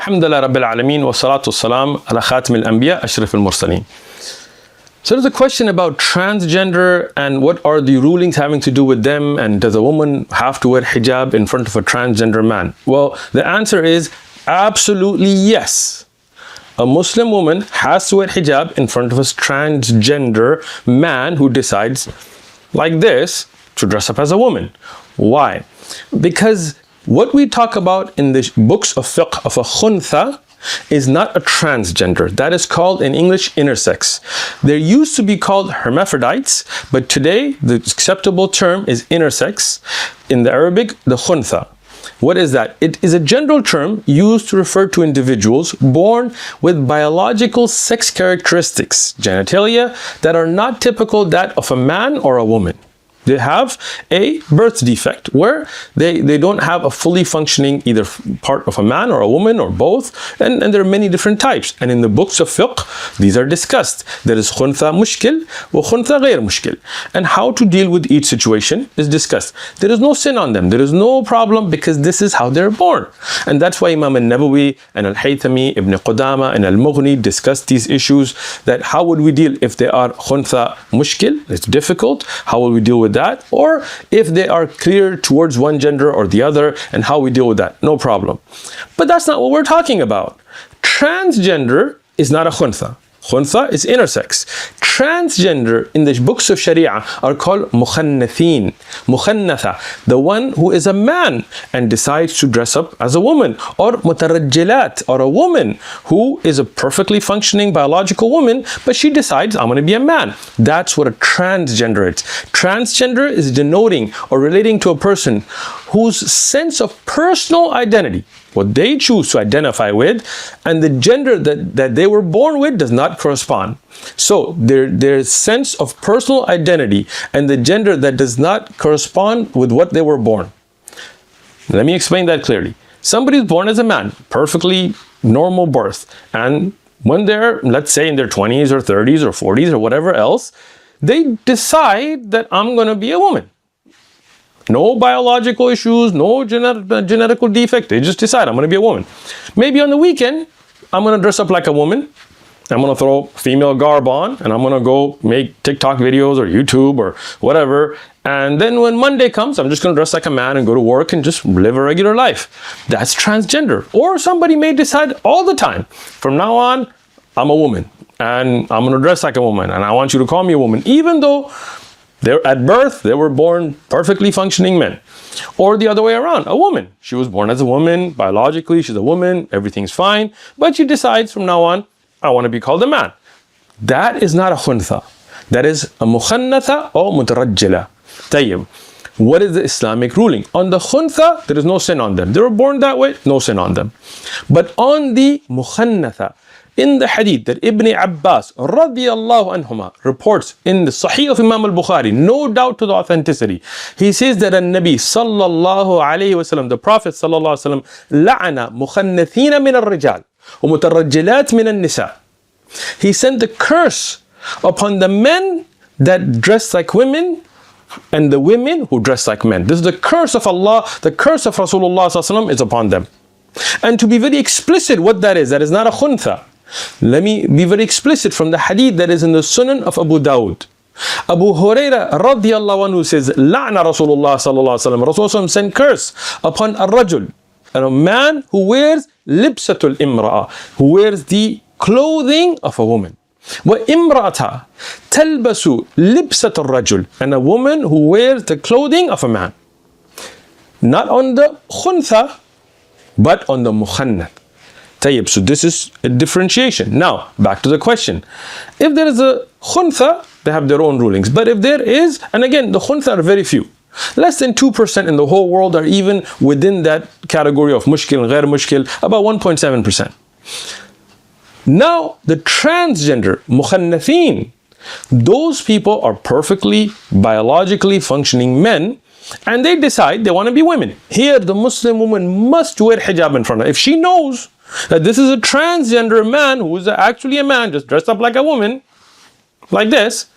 Alhamdulillah Rabbil Alameen wa salatu wassalam ala khatim al-anbiya ashraf al-mursaleen. So there's a question about transgender and what are the rulings having to do with them, and does a woman have to wear hijab in front of a transgender man? Well, the answer is absolutely yes. A Muslim woman has to wear hijab in front of a transgender man who decides like this to dress up as a woman. Why? Because what we talk about in the books of fiqh of a khuntha is not a transgender. That is called in English intersex. There used to be called hermaphrodites, but today the acceptable term is intersex. In the Arabic, the khuntha. What is that? It is a general term used to refer to individuals born with biological sex characteristics, genitalia, that are not typical that of a man or a woman. They have a birth defect where they don't have a fully functioning either part of a man or a woman or both, and there are many different types. And in the books of fiqh, these are discussed. There is khuntha mushkil wa khuntha ghayr mushkil. And how to deal with each situation is discussed. There is no sin on them. There is no problem because this is how they're born. And that's why Imam al-Nawawi and al-Haythami, Ibn Qudama and al-Mughni discussed these issues, that how would we deal if they are khuntha mushkil, it's difficult, how will we deal with that, or if they are clear towards one gender or the other, and how we deal with that, no problem. But that's not what we're talking about. Transgender is not a khuntha. Khuntha is intersex. Transgender in the books of Sharia are called mukhannathin, mukhannatha, the one who is a man and decides to dress up as a woman, or mutarajjilat, or a woman who is a perfectly functioning biological woman, but she decides, I'm going to be a man. That's what a transgender is. Transgender is denoting or relating to a person whose sense of personal identity, what they choose to identify with, and the gender that they were born with does not correspond. So their sense of personal identity and the gender that does not correspond with what they were born. Let me explain that clearly. Somebody is born as a man, perfectly normal birth, and when they're, let's say in their 20s or 30s or 40s or whatever else, they decide that I'm going to be a woman. No biological issues, no genetical defect. They just decide I'm going to be a woman. Maybe on the weekend, I'm going to dress up like a woman. I'm going to throw female garb on and I'm going to go make TikTok videos or YouTube or whatever. And then when Monday comes, I'm just going to dress like a man and go to work and just live a regular life. That's transgender. Or somebody may decide all the time, from now on, I'm a woman and I'm going to dress like a woman and I want you to call me a woman, even though they're at birth, they were born perfectly functioning men. Or the other way around, a woman. She was born as a woman, biologically, she's a woman, everything's fine, but she decides from now on, I want to be called a man. That is not a khuntha. That is a mukhannatha or mutarajjila. Tayyib. What is the Islamic ruling? On the khuntha, there is no sin on them. They were born that way, no sin on them. But on the mukhannatha, in the hadith that Ibn Abbas radiyallahu anhuma reports in the Sahih of Imam al-Bukhari, no doubt to the authenticity, he says that an-Nabi sallallahu alayhi wasallam, the Prophet sallallahu alayhi wasallam, la'ana mukhannathina min al-rijal wa mutarajjilat min al-nisa. He sent the curse upon the men that dress like women and the women who dress like men. This is the curse of Allah, the curse of Rasulullah sallallahu alayhi wasallam is upon them. And to be very explicit what that is not a khuntha. Let me be very explicit from the hadith that is in the Sunan of Abu Dawud. Abu Huraira radiyallahu anhu says, La'na Rasulullah sallallahu alaihi wasallam. Rasulullah sent curse upon a rajul, and a man who wears libsatul imra'a, who wears the clothing of a woman. Wa imra'ata talbasu libsatul rajul, and a woman who wears the clothing of a man. Not on the khuntha, but on the mukhannath. Tayyib. So this is a differentiation. Now, back to the question. If there is a khuntha, they have their own rulings. But if there is, and again, the khuntha are very few. Less than 2% in the whole world are even within that category of mushkil and ghair mushkil, about 1.7%. Now, the transgender, mukhannathin, those people are perfectly biologically functioning men, and they decide they want to be women. Here, the Muslim woman must wear hijab in front of her. If she knows that this is a transgender man who is actually a man, just dressed up like a woman, like this,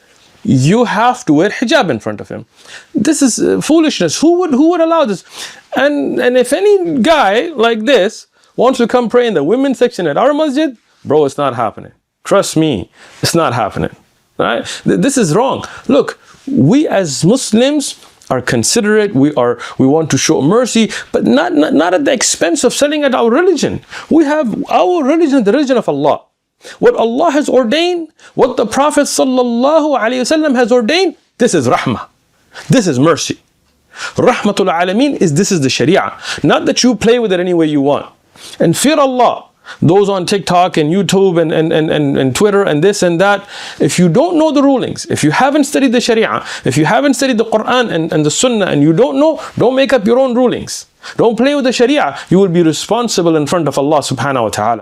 you have to wear hijab in front of him. This is foolishness. Who would allow this? And if any guy like this wants to come pray in the women's section at our masjid, bro, it's not happening. Trust me, it's not happening. Right? This is wrong. Look, we as Muslims are considerate, we want to show mercy, but not at the expense of selling out our religion. We have our religion, the religion of Allah. What Allah has ordained, what the Prophet ﷺ has ordained, this is rahmah. This is mercy. Rahmatul Alameen this is the Sharia. Not that you play with it any way you want. And fear Allah. Those on TikTok and YouTube and Twitter and this and that, if you don't know the rulings, if you haven't studied the Sharia, if you haven't studied the Quran and the Sunnah, and you don't know, don't make up your own rulings. Don't play with the Sharia. You will be responsible in front of Allah subhanahu wa ta'ala.